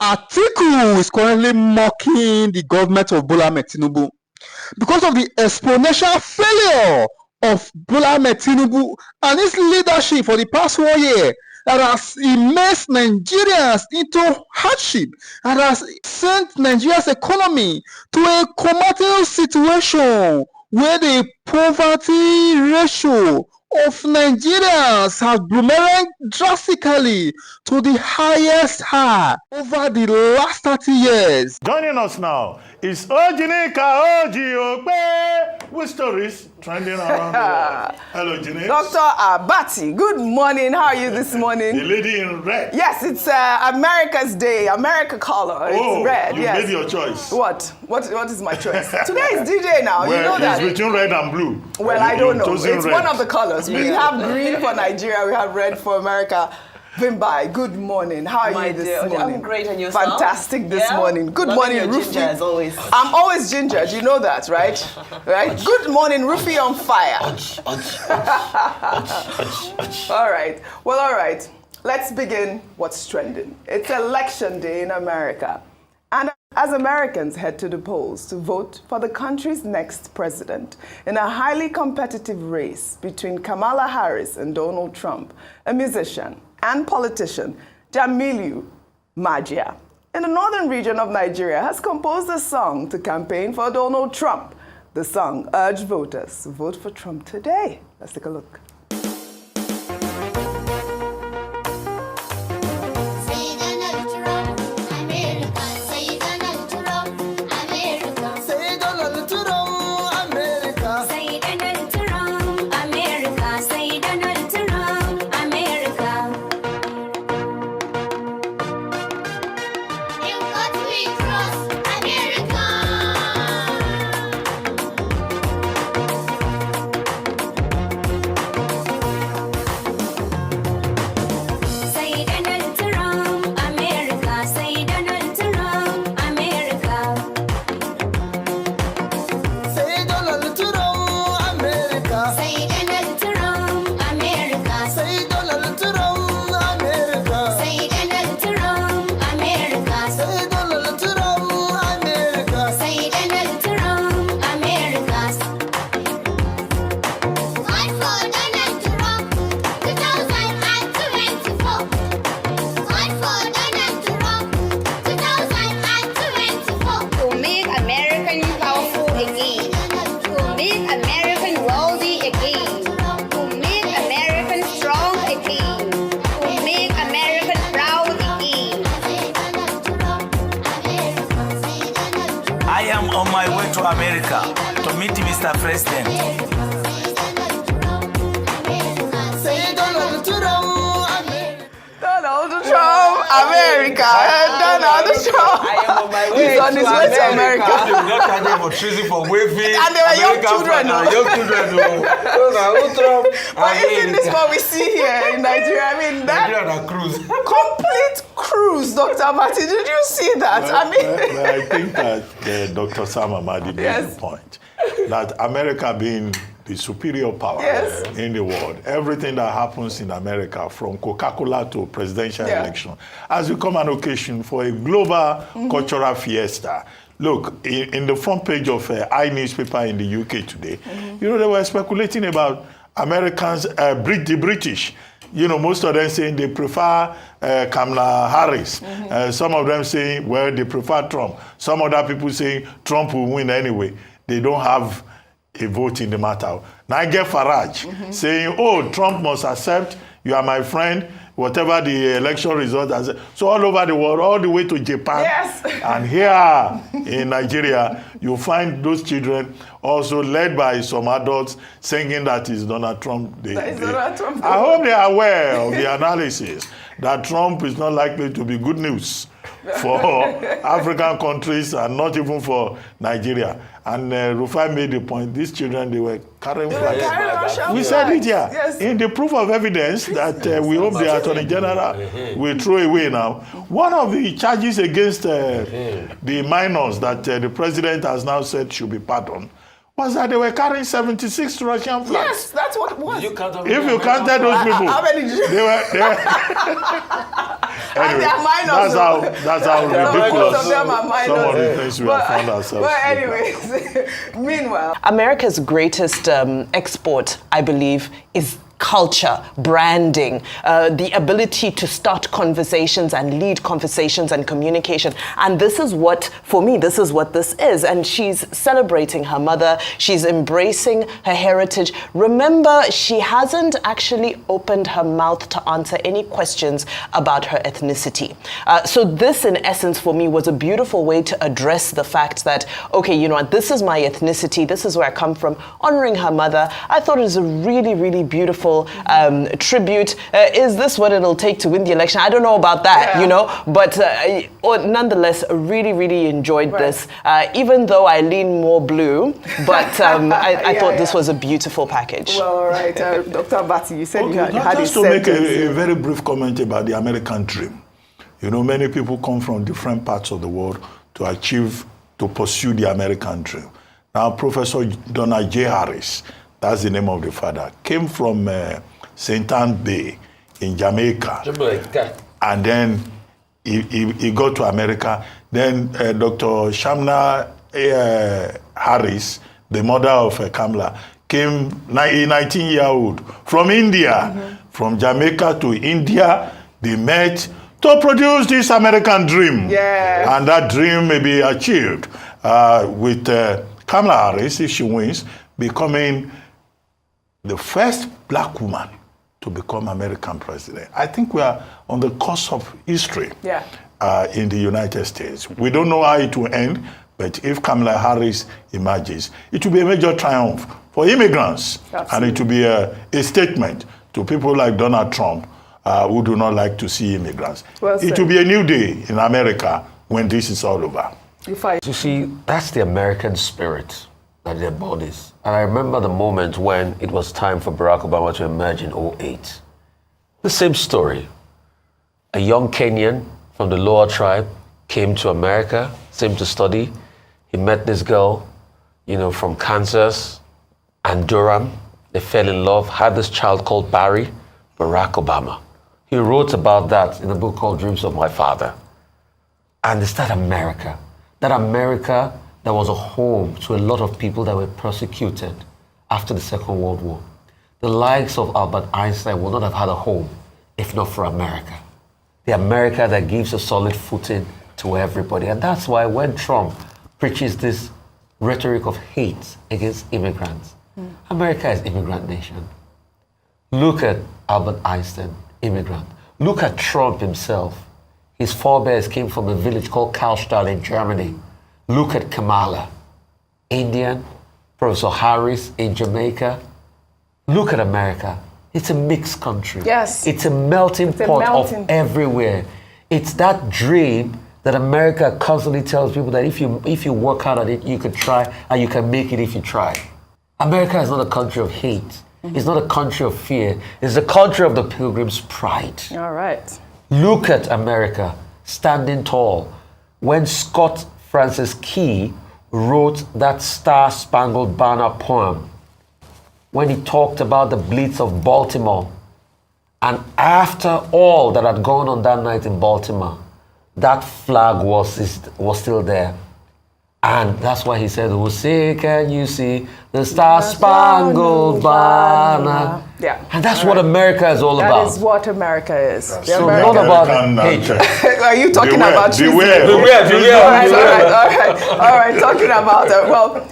Atiku is currently mocking the government of Bola Ahmed Tinubu because of the exponential failure of Bola Ahmed Tinubu and his leadership for the past 1 year that has immersed Nigerians into hardship and has sent Nigeria's economy to a comatose situation where the poverty ratio of Nigerians has boomeranged drastically to the highest high over the last 30 years. Joining us now is Ojinika Ojiope with stories trending around the world. Hello, Jine. Dr. Abati, good morning. How are you this morning? The lady in red. Yes, it's America's Day, America color. It's red. You yes. made your choice. What is my choice? Today is DJ now. Well, you know that. It's between red and blue. Well, I don't know. It's red. one of the colors. We have green for Nigeria. We have red for America. Vimbai, good morning. How are you this morning? I'm great, and yourself? Fantastic this morning. Good morning, Rufy. Ginger, as always. I'm always ginger. Do you know that, right? Right. Good morning, Rufy on fire. All right. Well, all right. Let's begin what's trending. It's election day in America. And as Americans head to the polls to vote for the country's next president in a highly competitive race between Kamala Harris and Donald Trump, a musician and politician, Jamilu Magia, in the northern region of Nigeria, has composed a song to campaign for Donald Trump. The song urged voters to vote for Trump today. Let's take a look. On my way to America to meet Mr. President. Donald Trump, America. Donald Trump. I am on my way. He's on his way to America. Not charging for treason for waving. And they were young children. But isn't this what we see here in Nigeria? I mean, that Nigeria cruise. complete cruise, Dr. Martin. Did you see that? I think that Dr. Sam Amadi made Yes. the point that America being the superior power Yes. in the world, everything that happens in America, from Coca-Cola to presidential election, has become an occasion for a global cultural fiesta. Look, in the front page of I newspaper in the UK today, you know, they were speculating about Americans, the British. You know, most of them saying they prefer Kamala Harris. Some of them saying, well, they prefer Trump. Some other people saying Trump will win anyway. They don't have a vote in the matter. Now I get Farage saying, oh, Trump must accept, you are my friend, whatever the election result has. So all over the world, all the way to Japan. Yes. And here in Nigeria, you find those children also led by some adults singing that is Donald Trump. Donald Trump. I hope they are aware of the analysis that Trump is not likely to be good news for African countries and not even for Nigeria. And Rufai made the point, these children, they were carrying flags. We said it here. Yes. In the proof of evidence that we hope the Attorney General will throw away now, one of the charges against the minors that the President has now said should be pardoned was that they were carrying 76 Russian flags. Yes, that's what it was. You count If you counted those people, how many did you? they were Anyway, they are minors. that's how ridiculous Most of them are minors. some of the things we have found ourselves. But anyways, meanwhile, America's greatest export, I believe, is culture, branding, the ability to start conversations and lead conversations and communication. And this is what, for me, this is what this is. And she's celebrating her mother. She's embracing her heritage. Remember, she hasn't actually opened her mouth to answer any questions about her ethnicity. So this, in essence, for me, was a beautiful way to address the fact that, okay, you know what, this is my ethnicity. This is where I come from. Honoring her mother, I thought it was a really, really beautiful tribute. Is this what it'll take to win the election? I don't know about that, you know, but nonetheless, really, really enjoyed this, even though I lean more blue, but I thought this was a beautiful package. well, all right, Dr. Abati, you said you had a just to make sentence. a very brief comment about the American dream. You know, many people come from different parts of the world to pursue the American dream. Now, Professor Donald J. Harris, that's the name of the father, came from St. Anne Bay in Jamaica. And then he got to America. Then Dr. Shamna Harris, the mother of Kamala, came, a 19-year-old, from India. From Jamaica to India, they met to produce this American dream. Yes. And that dream may be achieved with Kamala Harris, if she wins, becoming the first black woman to become American president. I think we are on the cusp of history in the United States. We don't know how it will end, but if Kamala Harris emerges, it will be a major triumph for immigrants. Absolutely. And it will be a statement to people like Donald Trump who do not like to see immigrants. Well said. It will be a new day in America when this is all over. You see, that's the American spirit that it embodies. And I remember the moment when it was time for Barack Obama to emerge in 2008. The same story. A young Kenyan from the lower tribe came to America, came to study. He met this girl, you know, from Kansas and Durham. They fell in love, had this child called Barry, Barack Obama. He wrote about that in a book called Dreams of My Father. And it's that America that was a home to a lot of people that were persecuted after the Second World War. The likes of Albert Einstein would not have had a home if not for America. The America that gives a solid footing to everybody. And that's why when Trump preaches this rhetoric of hate against immigrants, America is immigrant nation. Look at Albert Einstein, immigrant. Look at Trump himself. His forebears came from a village called Karlstadt in Germany. Look at Kamala, Indian, Professor Harris in Jamaica. Look at America. It's a mixed country. Yes. It's a melting pot of everywhere. It's that dream that America constantly tells people that if you work hard at it, you can try and you can make it if you try. America is not a country of hate. It's not a country of fear. It's a country of the pilgrim's pride. All right. Look at America standing tall. When Scott Francis Key wrote that Star-Spangled Banner poem, when he talked about the Blitz of Baltimore, and after all that had gone on that night in Baltimore, that flag was still there. And that's why he said, "Oh, say, can you see the Star-Spangled Banner?" Yeah. And that's what America is all about. That is what America is. So not about hatred. Are you talking about treason? All right. Talking about it. Well,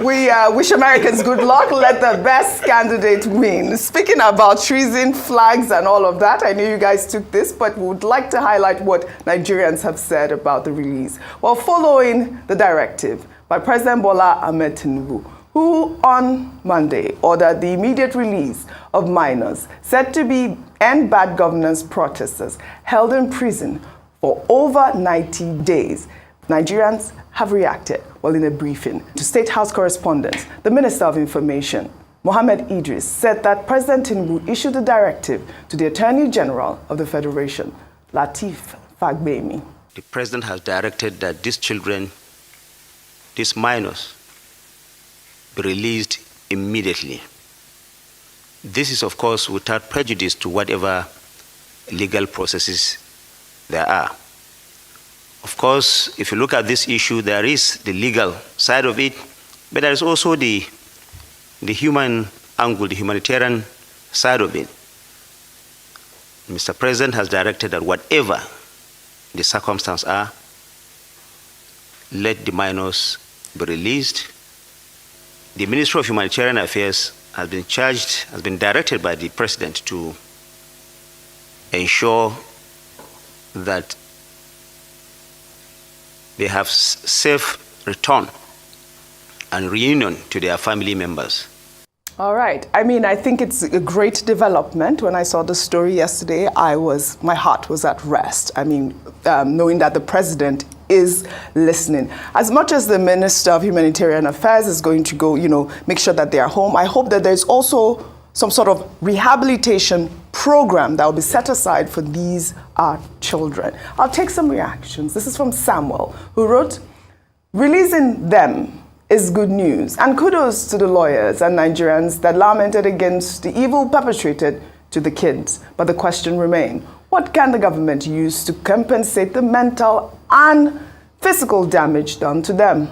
we wish Americans good luck. Let the best candidate win. Speaking about treason, flags, and all of that, I know you guys took this, but we would like to highlight what Nigerians have said about the release. Well, following the directive by President Bola Ahmed Tinubu, who on Monday ordered the immediate release of minors said to be end bad governance protesters held in prison for over 90 days. Nigerians have reacted. Well, in a briefing to State House correspondents, the Minister of Information, Mohammed Idris, said that President Tinubu issued a directive to the Attorney General of the Federation, Lateef Fagbemi. The President has directed that these children, these minors, be released immediately. This is, of course, without prejudice to whatever legal processes there are. Of course, if you look at this issue, there is the legal side of it, but there is also the human angle, the humanitarian side of it. Mr. President has directed that whatever the circumstances are, let the minors be released. The Ministry of Humanitarian Affairs has been directed by the President to ensure that they have safe return and reunion to their family members. All right. I mean, I think it's a great development. When I saw the story yesterday, my heart was at rest. I mean, knowing that the president is listening. As much as the Minister of Humanitarian Affairs is going to go, make sure that they are home, I hope that there's also some sort of rehabilitation program that will be set aside for these children. I'll take some reactions. This is from Samuel, who wrote, "Releasing them is good news, and kudos to the lawyers and Nigerians that lamented against the evil perpetrated to the kids. But the question remains, what can the government use to compensate the mental and physical damage done to them?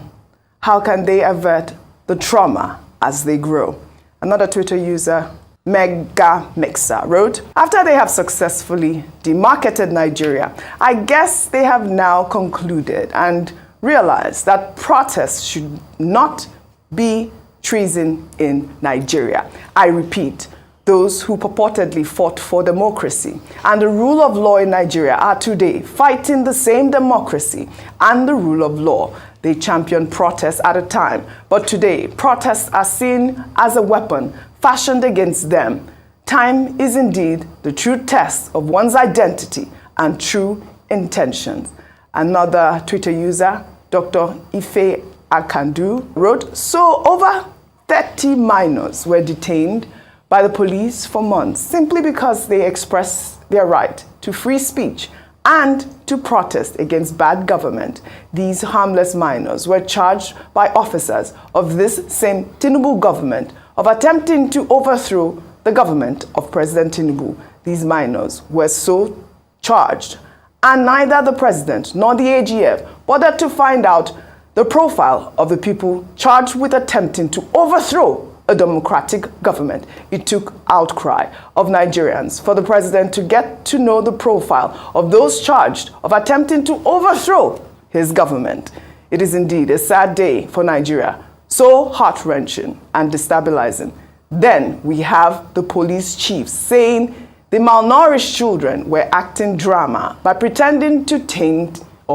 How can they avert the trauma as they grow?" Another Twitter user, Mega Mixer, wrote, "After they have successfully demarketed Nigeria, I guess they have now concluded and realized that protests should not be treason in Nigeria. I repeat, those who purportedly fought for democracy and the rule of law in Nigeria are today fighting the same democracy and the rule of law. They championed protests at a time, but today protests are seen as a weapon fashioned against them. Time is indeed the true test of one's identity and true intentions." Another Twitter user, Dr. Ife Akandu, wrote, "So over 30 minors were detained by the police for months simply because they expressed their right to free speech and to protest against bad government. These harmless minors were charged by officers of this same Tinubu government of attempting to overthrow the government of President Tinubu. These minors were so charged, and neither the president nor the AGF bothered to find out the profile of the people charged with attempting to overthrow a democratic government. It took outcry of Nigerians for the president to get to know the profile of those charged of attempting to overthrow his government. It is indeed a sad day for Nigeria, so heart-wrenching and destabilizing. Then we have the police chiefs saying the malnourished children were acting drama by pretending to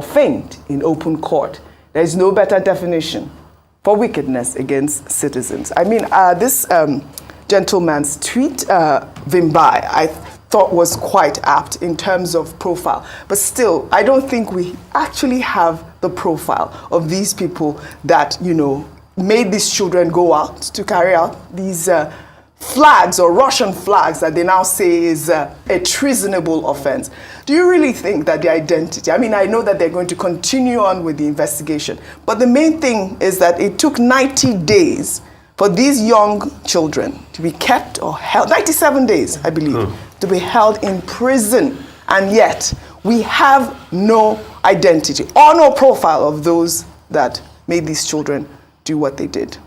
faint in open court. There is no better definition for wickedness against citizens." I mean, this gentleman's tweet, Vimbai, I thought was quite apt in terms of profile. But still, I don't think we actually have the profile of these people that, made these children go out to carry out these flags or Russian flags that they now say is a treasonable offense. Do you really think that the identity, I mean, I know that they're going to continue on with the investigation, but the main thing is that it took 90 days for these young children to be kept or held, 97 days, I believe, to be held in prison, and yet we have no identity or no profile of those that made these children do what they did.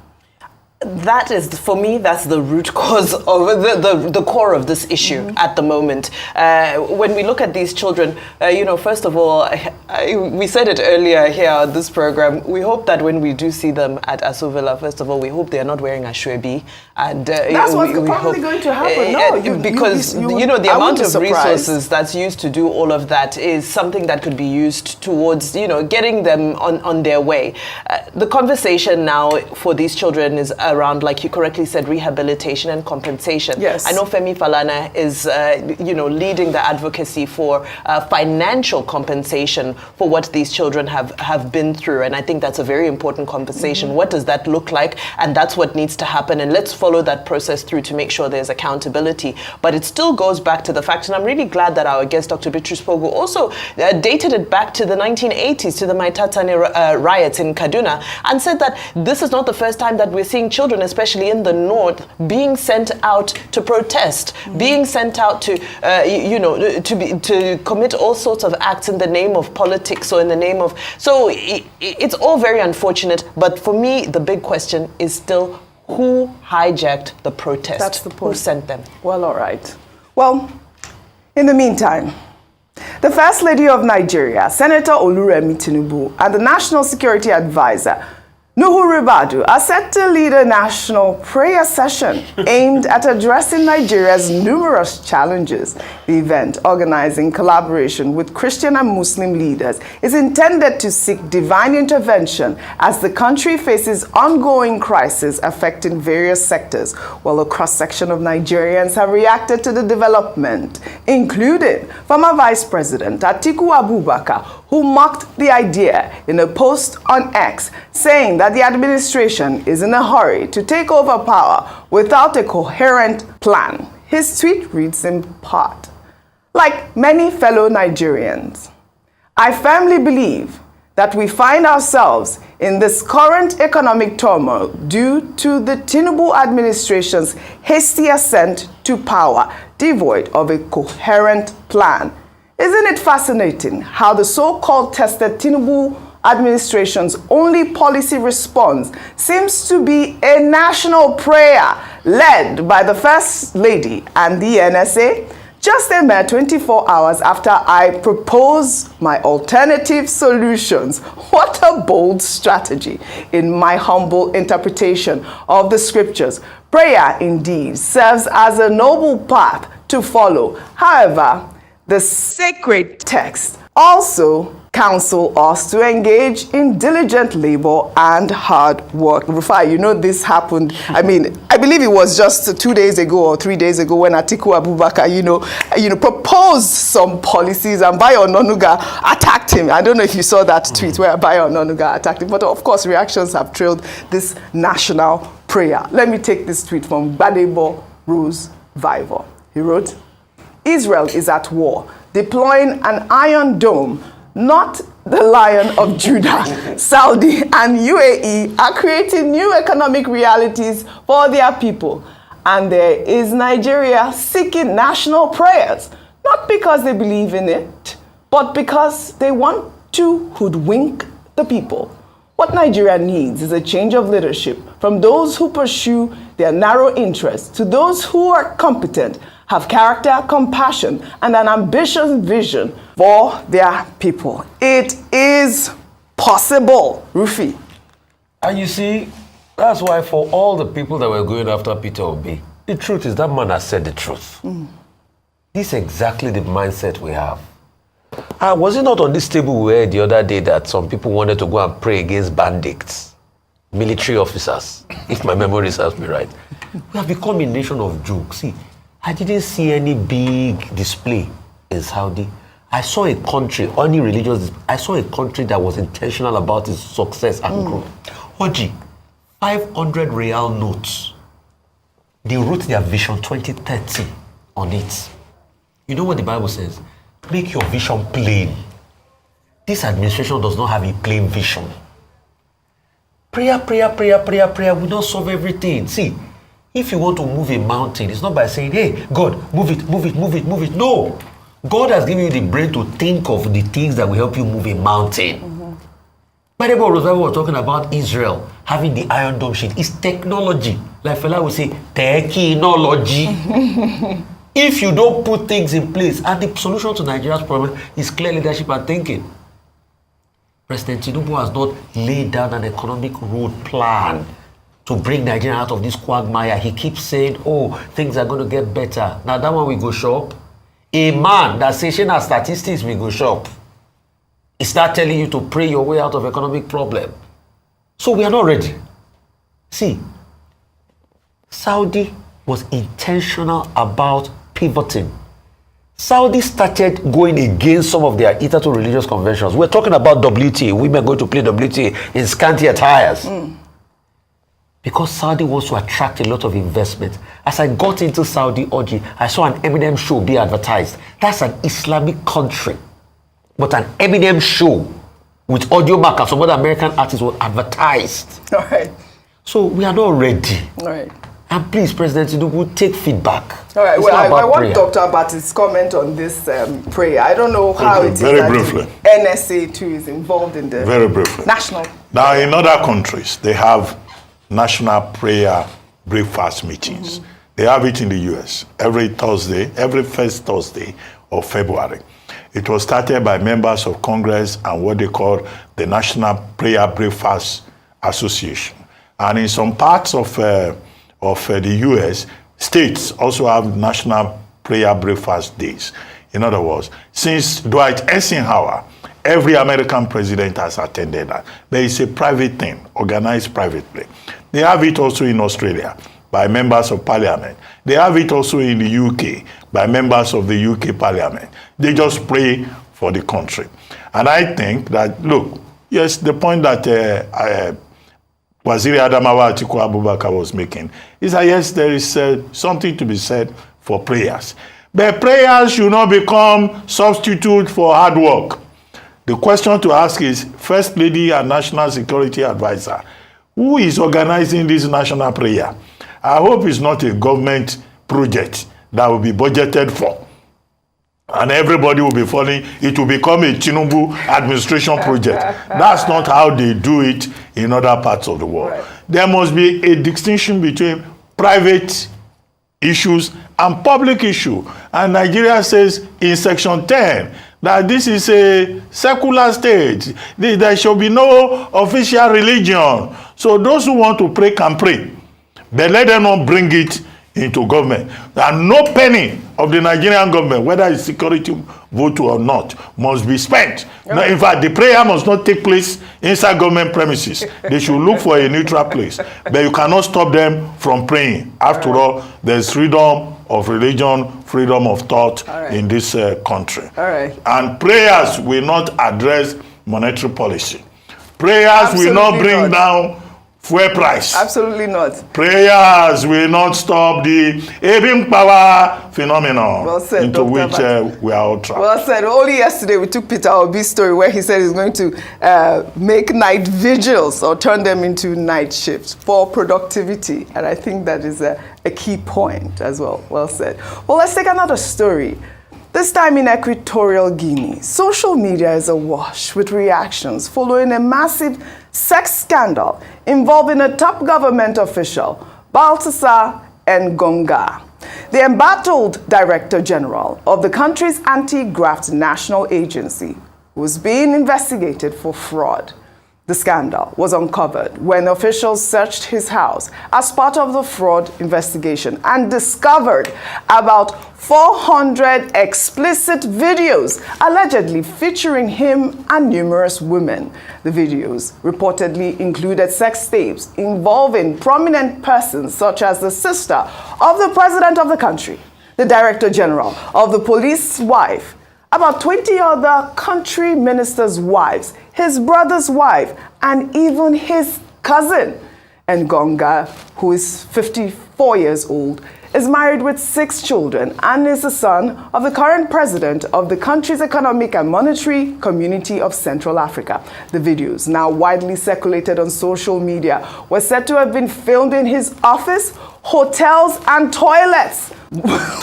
That is, for me, that's the root cause of the core of this issue at the moment. When we look at these children, first of all, we said it earlier here on this program, we hope that when we do see them at Aso Villa, first of all, we hope they are not wearing ashwebi. And that's what's probably going to happen. Because the amount of resources that's used to do all of that is something that could be used towards, getting them on their way. The conversation now for these children is around, like you correctly said, rehabilitation and compensation. Yes. I know Femi Falana is, leading the advocacy for financial compensation for what these children have been through. And I think that's a very important conversation. What does that look like? And that's what needs to happen. And let's follow that process through to make sure there's accountability. But it still goes back to the fact, and I'm really glad that our guest, Dr. Beatrice Pogo, also dated it back to the 1980s, to the Maitatane riots in Kaduna, and said that this is not the first time that we're seeing children children, especially in the north, being sent out to protest, being sent out to, to commit all sorts of acts in the name of politics or in the name of... So it's all very unfortunate. But for me, the big question is still, who hijacked the protest? That's the point. Who sent them? Well, all right. Well, in the meantime, the First Lady of Nigeria, Senator Oluremi Tinubu, and the National Security Advisor, Nuhu Ribadu, are set to lead a national prayer session aimed at addressing Nigeria's numerous challenges. The event, organized in collaboration with Christian and Muslim leaders, is intended to seek divine intervention as the country faces ongoing crises affecting various sectors, while a cross-section of Nigerians have reacted to the development, including former Vice President Atiku Abubakar, who mocked the idea in a post on X, saying that the administration is in a hurry to take over power without a coherent plan. His tweet reads in part, "Like many fellow Nigerians, I firmly believe that we find ourselves in this current economic turmoil due to the Tinubu administration's hasty ascent to power, devoid of a coherent plan. Isn't it fascinating how the so-called tested Tinubu administration's only policy response seems to be a national prayer led by the First Lady and the NSA? Just a mere 24 hours after I propose my alternative solutions. What a bold strategy, in my humble interpretation of the scriptures. Prayer indeed serves as a noble path to follow. However, the sacred text also counsel us to engage in diligent labor and hard work. Rufai, you know this happened. I mean, I believe it was just 2 days ago or 3 days ago when Atiku Abubakar, proposed some policies and Bayo Ononuga attacked him. I don't know if you saw that tweet where Bayo Ononuga attacked him, but of course reactions have trailed this national prayer. Let me take this tweet from Badebo Rose Viver. He wrote, "Israel is at war, deploying an iron dome. Not the Lion of Judah. Saudi and UAE are creating new economic realities for their people. And there is Nigeria seeking national prayers, not because they believe in it, but because they want to hoodwink the people. What Nigeria needs is a change of leadership from those who pursue their narrow interests to those who are competent, have character, compassion, and an ambitious vision for their people." It is possible, Rufi. And you see, that's why for all the people that were going after Peter Obi, the truth is that man has said the truth. This is exactly the mindset we have. Was it not on this table we heard the other day that some people wanted to go and pray against bandits, military officers, if my memory serves me right? We have become a nation of jokes. See, I didn't see any big display in Saudi. I saw a country, only religious, I saw a country that was intentional about its success and growth. Oji, 500 real notes. They wrote their vision 2030 on it. You know what the Bible says? Make your vision plain. This administration does not have a plain vision. Prayer will not solve everything. See, if you want to move a mountain, it's not by saying, "Hey, God, move it. No. God has given you the brain to think of the things that will help you move a mountain. Bible was talking about Israel having the Iron Dome sheet. It's technology. Like Fela would say, technology. If you don't put things in place, and the solution to Nigeria's problem is clear leadership and thinking. President Tinubu has not laid down an economic road plan to bring Nigeria out of this quagmire. He keeps saying, "Oh, things are going to get better." Now that one we go shop. A man that says our statistics we go shop. He start telling you to pray your way out of economic problem. So we are not ready. See, Saudi was intentional about pivoting. Saudi started going against some of their hitherto religious conventions. We're talking about WTA. Women going to play WTA in scanty attires. Because Saudi wants to attract a lot of investment. As I got into Saudi, Oji, I saw an Eminem show be advertised. That's an Islamic country. But an Eminem show with audio mark and some other American artists was advertised. All right. So we are not ready. All right. And please, President Tinubu, take feedback. All right. It's Well, not I about want prayer. Dr. Abati's comment on this prayer. I don't know how it is very that briefly. the NSA too is involved in the Very briefly. national. Now, in other countries, they have national prayer breakfast meetings. They have it in the US every Thursday, every first Thursday of February. It was started by members of Congress and what they call the National Prayer Breakfast Association. And in some parts of the US, states also have national prayer breakfast days. In other words, since Dwight Eisenhower, every American president has attended that. But it's a private thing, organized privately. They have it also in Australia by members of parliament. They have it also in the UK by members of the UK parliament. They just pray for the country. And I think that, look, yes, the point that Waziri Adamawa Atiku Abubakar was making is that, yes, there is something to be said for prayers. But prayers should not become substitute for hard work. The question to ask is, First Lady and National Security Advisor, who is organizing this national prayer? I hope it's not a government project that will be budgeted for. And everybody will be following. It will become a Tinubu administration project. That's not how they do it in other parts of the world. Right. There must be a distinction between private issues and public issue. And Nigeria says in Section 10 that this is a secular state. There shall be no official religion. So those who want to pray can pray. But let them not bring it into government. And no penny of the Nigerian government, whether it's security vote or not, must be spent. Okay. Now, in fact, the prayer must not take place inside government premises. They should look for a neutral place. But you cannot stop them from praying. After all, there's freedom of religion, freedom of thought in this country. And prayers will not address monetary policy. Prayers will not bring down fuel price. Absolutely not. Prayers will not stop the Ebin power phenomenon into which we are all trapped. Well said. Only yesterday we took Peter Obi's story where he said he's going to make night vigils or turn them into night shifts for productivity. And I think that is a key point as well. Well said. Well, let's take another story. This time in Equatorial Guinea, social media is awash with reactions following a massive sex scandal involving a top government official, Baltasar Ngonga, the embattled Director General of the country's anti-graft national agency, was being investigated for fraud. The scandal was uncovered when officials searched his house as part of the fraud investigation and discovered about 400 explicit videos allegedly featuring him and numerous women. The videos reportedly included sex tapes involving prominent persons such as the sister of the president of the country, the Director General of the police's wife, about 20 other country ministers' wives, his brother's wife, and even his cousin. Ngonga, who is 54 years old, is married with 6 children and is the son of the current president of the country's Economic and Monetary Community of Central Africa. The videos, now widely circulated on social media, were said to have been filmed in his office, hotels, and toilets,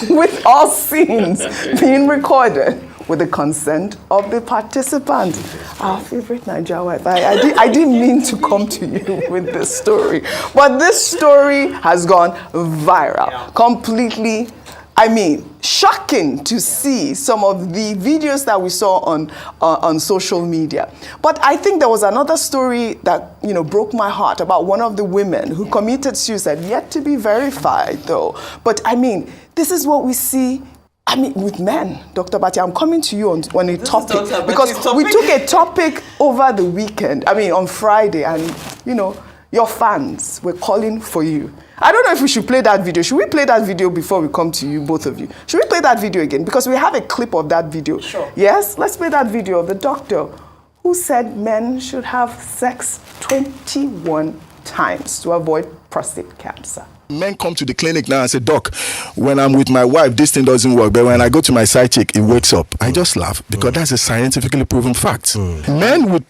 with all scenes being recorded with the consent of the participants. Our favorite Nigeria wife. I didn't mean to come to you with this story, but this story has gone viral. Completely, I mean, shocking to see some of the videos that we saw on social media. But I think there was another story that, broke my heart about one of the women who committed suicide, yet to be verified though. But I mean, this is what we see. I mean, with men, Dr. Bati, I'm coming to you on a topic because we took a topic over the weekend, on Friday, and, your fans were calling for you. I don't know if we should play that video. Should we play that video before we come to you, both of you? Should we play that video again? Because we have a clip of that video. Sure. Yes? Let's play that video of the doctor who said men should have sex 21 times to avoid prostate cancer. Men come to the clinic now and say, Doc, when I'm with my wife, this thing doesn't work. But when I go to my side chick, it wakes up. I just laugh because that's a scientifically proven fact. Men with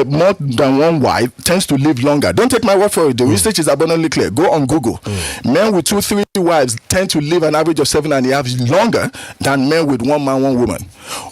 more than one wife tends to live longer. Don't take my word for it. The research is abundantly clear. Go on Google. Men with 2, 3 wives tend to live an average of 7.5 years longer than men with one man, one woman.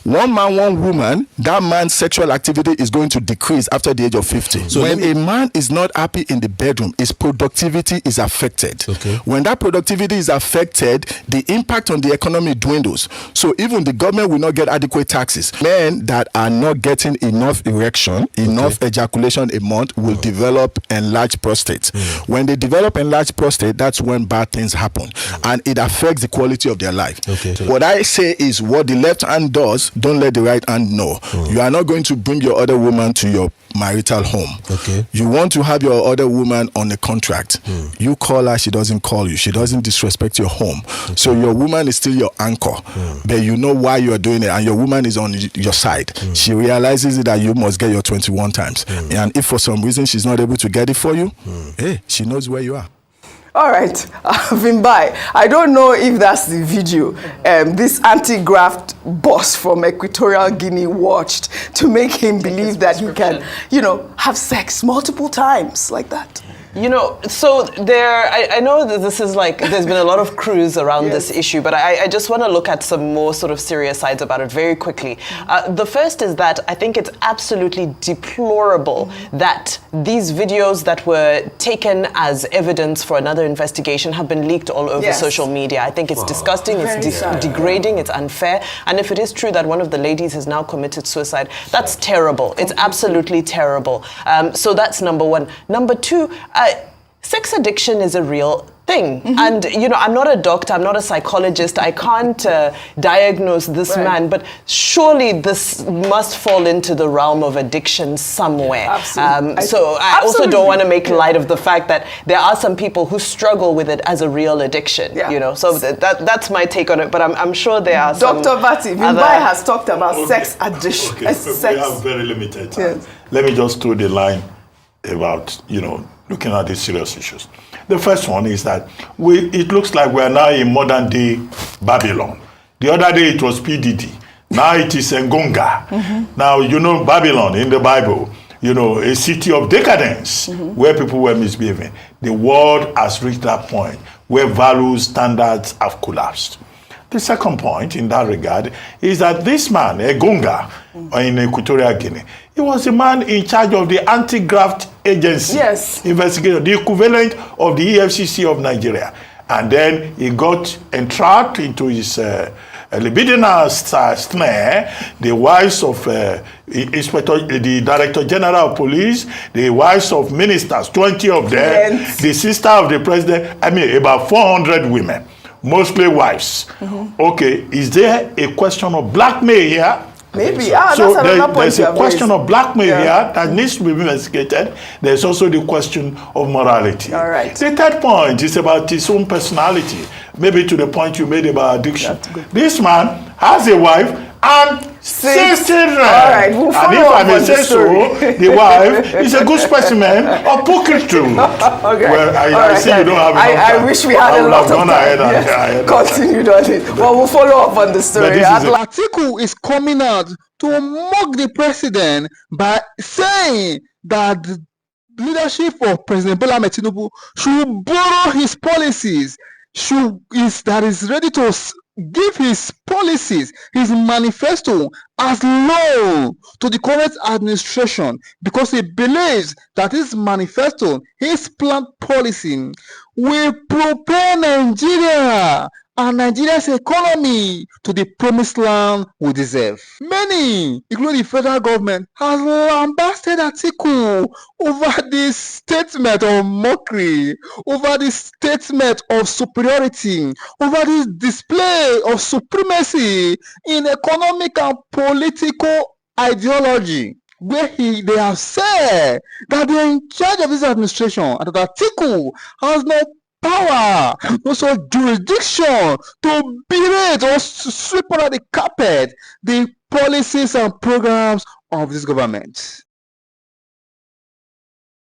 One man, one woman, that man's sexual activity is going to decrease after the age of 50. So when a man is not happy in the bedroom, his productivity is affected. Okay. When that productivity is affected, the impact on the economy dwindles. So even the government will not get adequate taxes. Men that are not getting enough erection, enough ejaculation a month will develop enlarged prostates. When they develop enlarged prostate, that's when bad things happen. And it affects the quality of their life. Okay. What I say is what the left hand does, don't let the right hand know. You are not going to bring your other woman to your marital home. Okay. You want to have your other woman on a contract. You call her, she doesn't call you. She doesn't disrespect your home. So your woman is still your anchor. But you know why you are doing it, and your woman is on your side. She realizes that you must get your 21 times. And if for some reason she's not able to get it for you, hey, she knows where you are. All right, Vimbai, I don't know if that's the video this anti-graft boss from Equatorial Guinea watched to make him believe that he can, have sex multiple times like that. So I know that this is there's been a lot of cruise around this issue, but I just want to look at some more sort of serious sides about it very quickly. The first is that I think it's absolutely deplorable that these videos that were taken as evidence for another investigation have been leaked all over social media. I think it's disgusting, it's degrading, it's unfair. And if it is true that one of the ladies has now committed suicide, that's terrible. It's absolutely terrible. So that's number one. Number two, sex addiction is a real thing. And, I'm not a doctor, I'm not a psychologist, I can't diagnose this man, but surely this must fall into the realm of addiction somewhere. So I also don't want to make light of the fact that there are some people who struggle with it as a real addiction, So that's my take on it, but I'm sure there are some... Dr. Vati, Vimbai has talked about sex addiction. We have very limited time. Let me just throw the line about, looking at these serious issues. The first one is that it looks like we are now in modern day Babylon. The other day it was PDD. Now it is Ngonga. Now, Babylon in the Bible, a city of decadence where people were misbehaving. The world has reached that point where value standards have collapsed. The second point in that regard is that this man, Ngonga, in Equatorial Guinea, he was the man in charge of the anti-graft agency investigation, the equivalent of the EFCC of Nigeria. And then he got entrapped into his libidinal snare, the wives of the Director General of Police, the wives of ministers, 20 of them, the sister of the president, about 400 women, mostly wives. Okay, is there a question of blackmail here? Maybe. So there's a question of blackmail here that needs to be investigated. There's also the question of morality. All right. The third point is about his own personality, maybe to the point you made about addiction. This man has a wife and 6 children. All right, we'll follow and if I may up say so, the wife is a good specimen of pulchritude. Well, I see you don't have enough time. I wish we had a lot of time. Continued on it. Well, we'll follow up on the story. Atiku is coming out to mock the president by saying that the leadership of President Bola Ahmed Tinubu should borrow his policies, that is ready to give his policies, his manifesto as loan to the current administration, because he believes that his manifesto, his planned policy, will propel Nigeria and Nigeria's economy to the promised land we deserve. Many, including the federal government, have lambasted Atiku over this statement of mockery, over this statement of superiority, over this display of supremacy in economic and political ideology, where they have said that they are in charge of this administration and that Atiku has no power, also jurisdiction to berate or sweep under the carpet the policies and programs of this government.